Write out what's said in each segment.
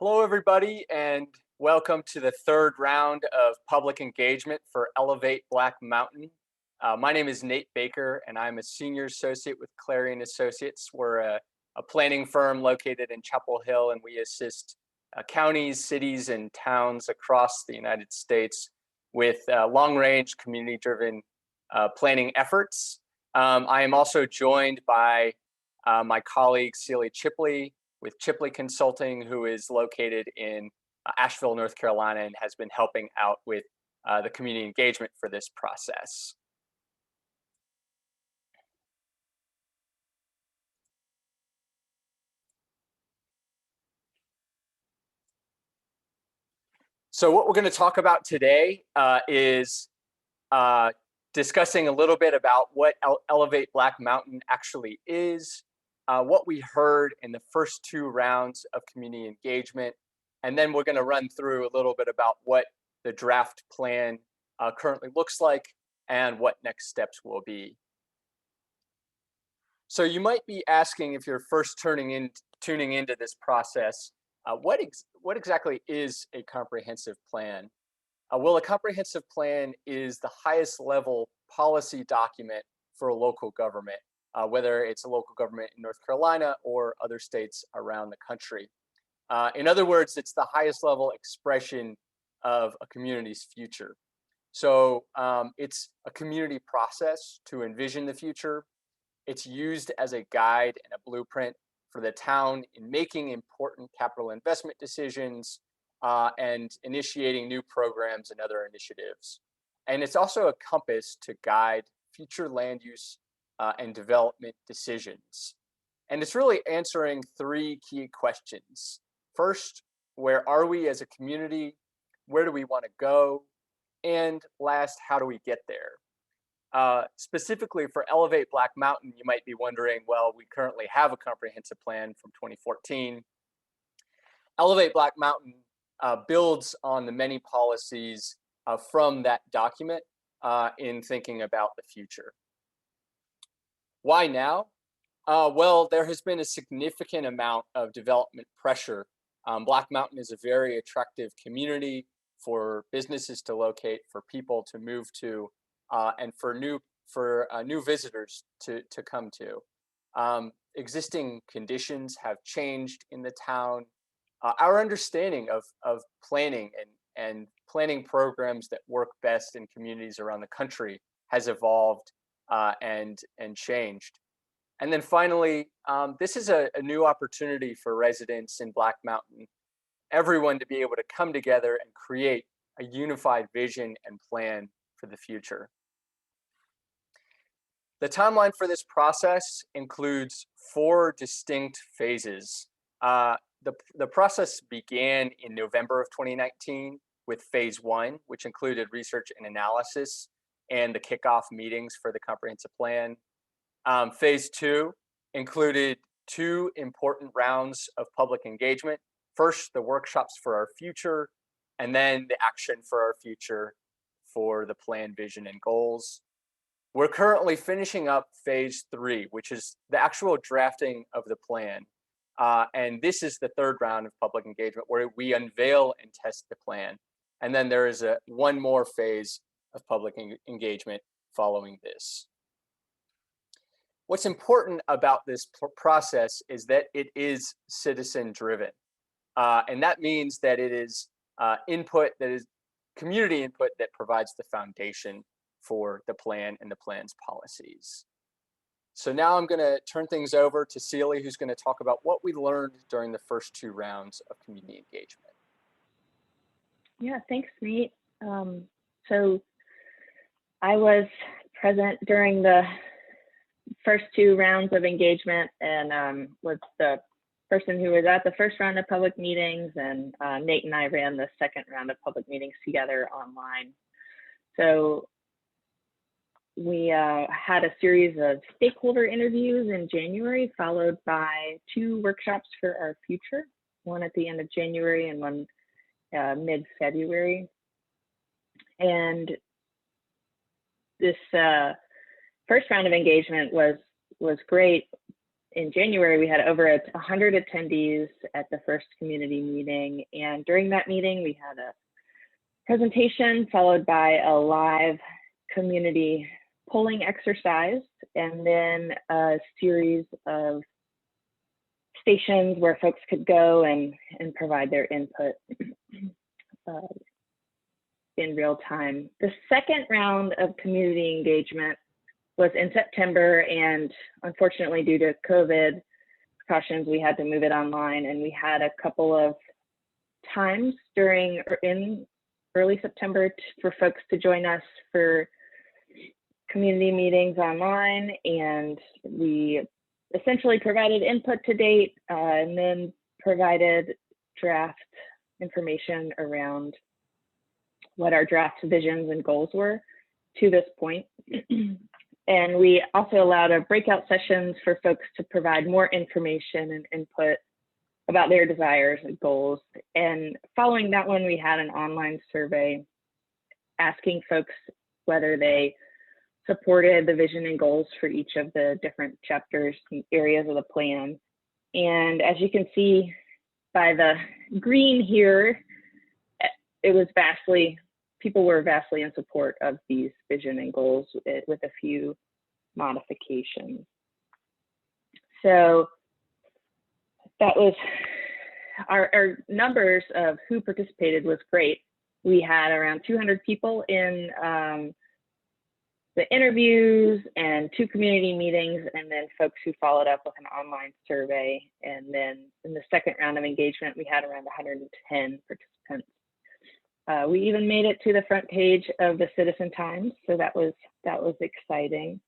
Hello, everybody, and welcome to the third round of public engagement for Elevate Black Mountain. My name is Nate Baker, and I'm a senior associate with Clarion Associates. We're a planning firm located in Chapel Hill, and we assist counties, cities, and towns across the United States with long-range, community-driven planning efforts. I am also joined by my colleague, Celia Chipley, with Chipley Consulting, who is located in Asheville, North Carolina, and has been helping out with the community engagement for this process. So what we're going to talk about today is discussing a little bit about what Elevate Black Mountain actually is, what we heard in the first two rounds of community engagement, and then we're going to run through a little bit about what the draft plan currently looks like and what next steps will be. So you might be asking, if you're first tuning into this process, what exactly is a comprehensive plan? Well, a comprehensive plan is the highest level policy document for a local government, whether it's a local government in North Carolina or other states around the country. In other words, it's the highest level expression of a community's future. So it's a community process to envision the future. It's used as a guide and a blueprint for the town in making important capital investment decisions and initiating new programs and other initiatives. And it's also a compass to guide future land use and development decisions. And it's really answering three key questions. First, where are we as a community? Where do we want to go? And last, how do we get there? Specifically for Elevate Black Mountain, you might be wondering, well, we currently have a comprehensive plan from 2014. Elevate Black Mountain builds on the many policies from that document in thinking about the future. Why now? Well, there has been a significant amount of development pressure. Black Mountain is a very attractive community for businesses to locate, for people to move to, and for new visitors to come to. Existing conditions have changed in the town. Our understanding of planning and planning programs that work best in communities around the country has evolved and changed. And then finally, this is a new opportunity for residents in Black Mountain, everyone to be able to come together and create a unified vision and plan for the future. The timeline for this process includes 4 distinct phases. The process began in November of 2019 with phase 1, which included research and analysis and the kickoff meetings for the comprehensive plan. Phase 2 included 2 important rounds of public engagement. First, the workshops for our future, and then the action for our future for the plan, vision, and goals. We're currently finishing up phase 3, which is the actual drafting of the plan. And this is the third round of public engagement where we unveil and test the plan. And then there is one more phase of public engagement following this. What's important about this process is that it is citizen driven. And that means that it is community input that provides the foundation for the plan and the plan's policies. So now I'm going to turn things over to Celia, who's going to talk about what we learned during the first 2 rounds of community engagement. Yeah, thanks, Nate. So I was present during the first 2 rounds of engagement and was the person who was at the first round of public meetings, and Nate and I ran the second round of public meetings together online. So we had a series of stakeholder interviews in January, followed by 2 workshops for our future, one at the end of January and one mid-February. And this first round of engagement was great in January, we had over 100 attendees at the first community meeting. And during that meeting, we had a presentation followed by a live community polling exercise, and then a series of stations where folks could go and provide their input in real time. The second round of community engagement was in September, and unfortunately, due to COVID precautions, we had to move it online, and we had a couple of times in early September for folks to join us for community meetings online, and we essentially provided input to date and then provided draft information around what our draft visions and goals were to this point. And we also allowed breakout sessions for folks to provide more information and input about their desires and goals. And following that one, we had an online survey asking folks whether they supported the vision and goals for each of the different chapters and areas of the plan. And as you can see by the green here, people were vastly in support of these vision and goals with a few modifications. So that was our numbers of who participated was great. We had around 200 people in the interviews and 2 community meetings, and then folks who followed up with an online survey. And then in the second round of engagement, we had around 110 participants. We even made it to the front page of the Citizen Times, so that was exciting.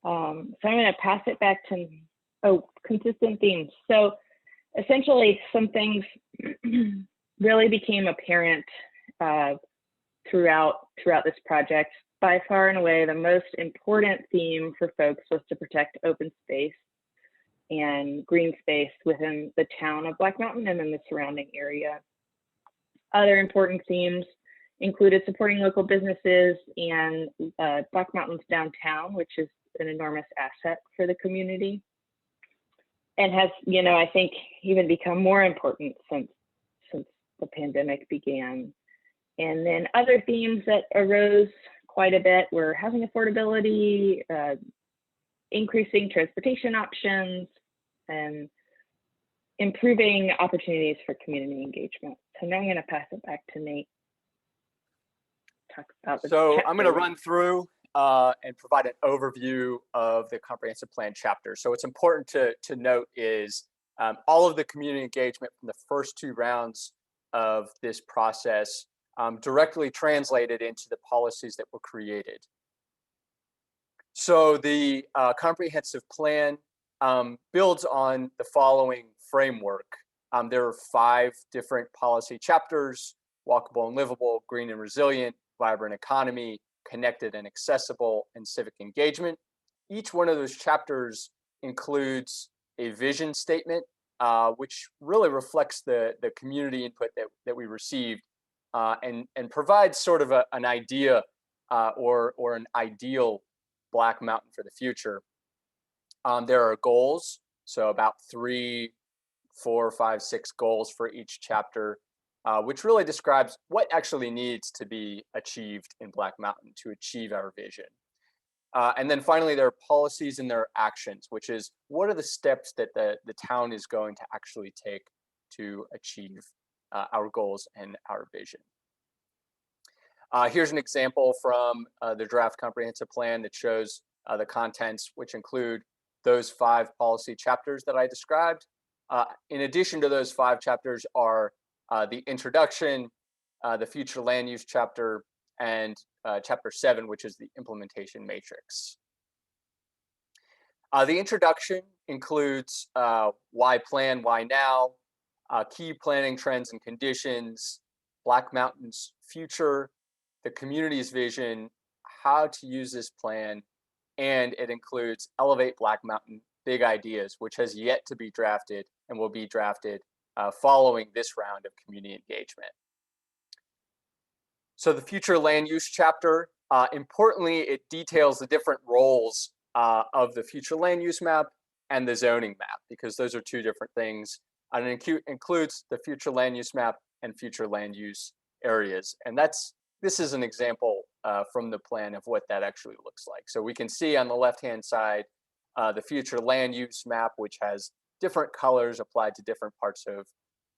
So I'm going to pass it back to consistent themes. So essentially, some things really became apparent throughout this project. By far and away, the most important theme for folks was to protect open space and green space within the town of Black Mountain and in the surrounding area. Other important themes included supporting local businesses and Black Mountain's downtown, which is an enormous asset for the community, and has, I think, even become more important since the pandemic began. And then other themes that arose quite a bit were housing affordability, increasing transportation options, and improving opportunities for community engagement. So now I'm going to pass it back to Nate. Talk about So I'm going to run through and provide an overview of the comprehensive plan chapter. So what's important to note is all of the community engagement from the first 2 rounds of this process directly translated into the policies that were created. So the comprehensive plan builds on the following framework. There are 5 different policy chapters: walkable and livable, green and resilient, vibrant economy, connected and accessible, and civic engagement. Each one of those chapters includes a vision statement, which really reflects the community input that we received and provides sort of an idea or an ideal Black Mountain for the future. There are goals, so about 3, 4, 5, 6 goals for each chapter, which really describes what actually needs to be achieved in Black Mountain to achieve our vision. And then finally, there are policies and there are actions, which is what are the steps that the town is going to actually take to achieve our goals and our vision. Here's an example from the draft comprehensive plan that shows the contents, which include those 5 policy chapters that I described. In addition to those 5 chapters are the introduction, the future land use chapter, and chapter 7, which is the implementation matrix. The introduction includes why plan, why now, key planning trends and conditions, Black Mountain's future, the community's vision, how to use this plan, and it includes Elevate Black Mountain, Big Ideas, which has yet to be drafted and will be drafted following this round of community engagement. So the future land use chapter, importantly, it details the different roles of the future land use map and the zoning map, because those are two different things. And it includes the future land use map and future land use areas. And this is an example from the plan of what that actually looks like. So we can see on the left-hand side, the future land use map, which has different colors applied to different parts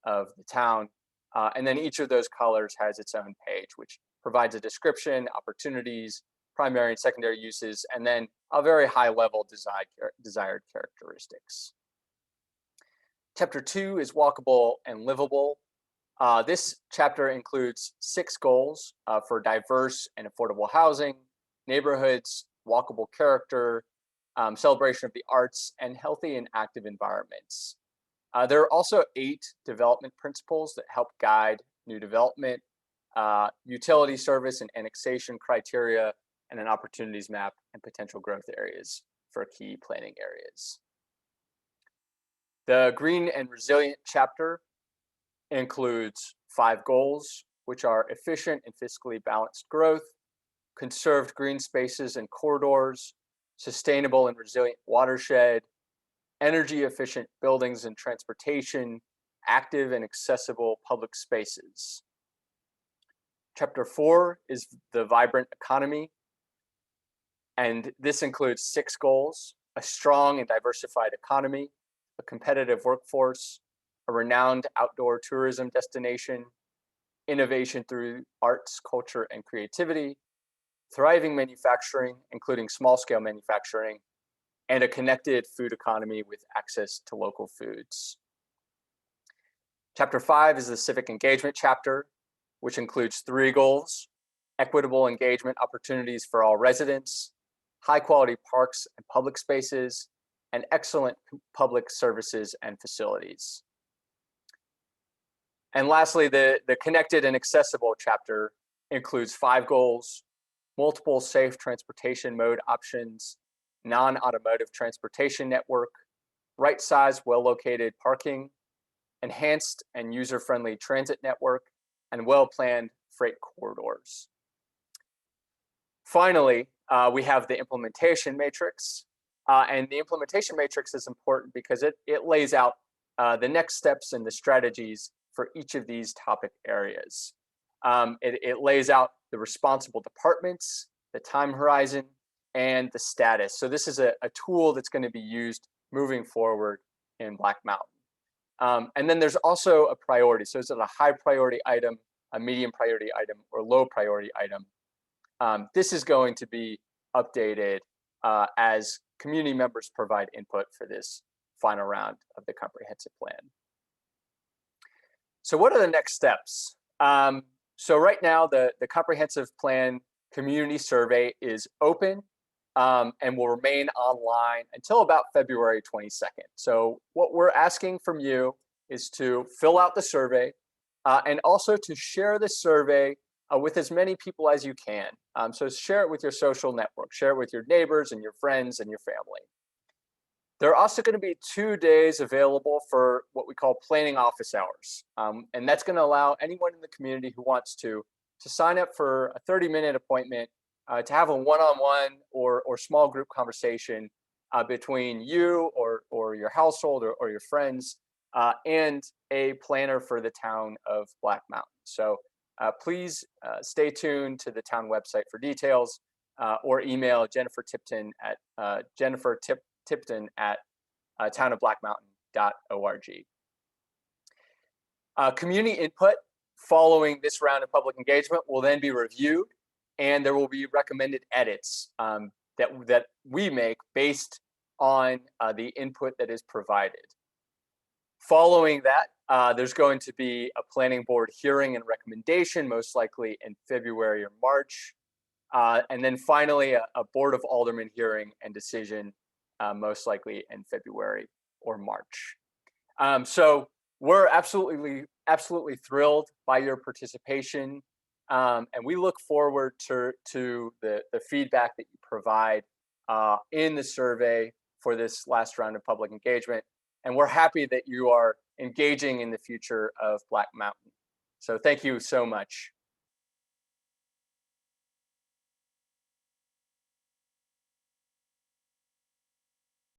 of the town. And then each of those colors has its own page, which provides a description, opportunities, primary and secondary uses, and then a very high level desired characteristics. Chapter 2 is walkable and livable. This chapter includes 6 goals for diverse and affordable housing, neighborhoods, walkable character, celebration of the arts, and healthy and active environments. There are also 8 development principles that help guide new development, utility service and annexation criteria, and an opportunities map and potential growth areas for key planning areas. The Green and Resilient chapter includes 5 goals, which are efficient and fiscally balanced growth, conserved green spaces and corridors, sustainable and resilient watershed, energy efficient buildings and transportation, active and accessible public spaces. Chapter 4 is the vibrant economy, and this includes 6 goals: a strong and diversified economy, a competitive workforce, a renowned outdoor tourism destination, innovation through arts, culture, and creativity, thriving manufacturing, including small-scale manufacturing, and a connected food economy with access to local foods. Chapter 5 is the civic engagement chapter, which includes 3 goals: equitable engagement opportunities for all residents, high-quality parks and public spaces, and excellent public services and facilities. And lastly, the connected and accessible chapter includes 5 goals: multiple safe transportation mode options, non-automotive transportation network, right-sized, well-located parking, enhanced and user-friendly transit network, and well-planned freight corridors. Finally, we have the implementation matrix. And the implementation matrix is important because it lays out the next steps and the strategies for each of these topic areas. It lays out the responsible departments, the time horizon, and the status. So this is a tool that's going to be used moving forward in Black Mountain. And then there's also a priority. So is it a high priority item, a medium priority item, or low priority item? This is going to be updated as community members provide input for this final round of the comprehensive plan. So what are the next steps? So right now, the comprehensive plan community survey is open and will remain online until about February 22nd. So what we're asking from you is to fill out the survey and also to share the survey with as many people as you can. So share it with your social network, share it with your neighbors and your friends and your family. There are also going to be 2 days available for what we call planning office hours. And that's going to allow anyone in the community who wants to sign up for a 30-minute appointment to have a one-on-one or small group conversation between you or your household or your friends and a planner for the town of Black Mountain. So please stay tuned to the town website for details or email Jennifer Tipton at townofblackmountain.org. Community input following this round of public engagement will then be reviewed, and there will be recommended edits that we make based on the input that is provided. Following that, there's going to be a planning board hearing and recommendation, most likely in February or March. And then finally, a Board of Aldermen hearing and decision, most likely in February or March. So we're absolutely thrilled by your participation. And we look forward to the feedback that you provide in the survey for this last round of public engagement. And we're happy that you are engaging in the future of Black Mountain. So thank you so much.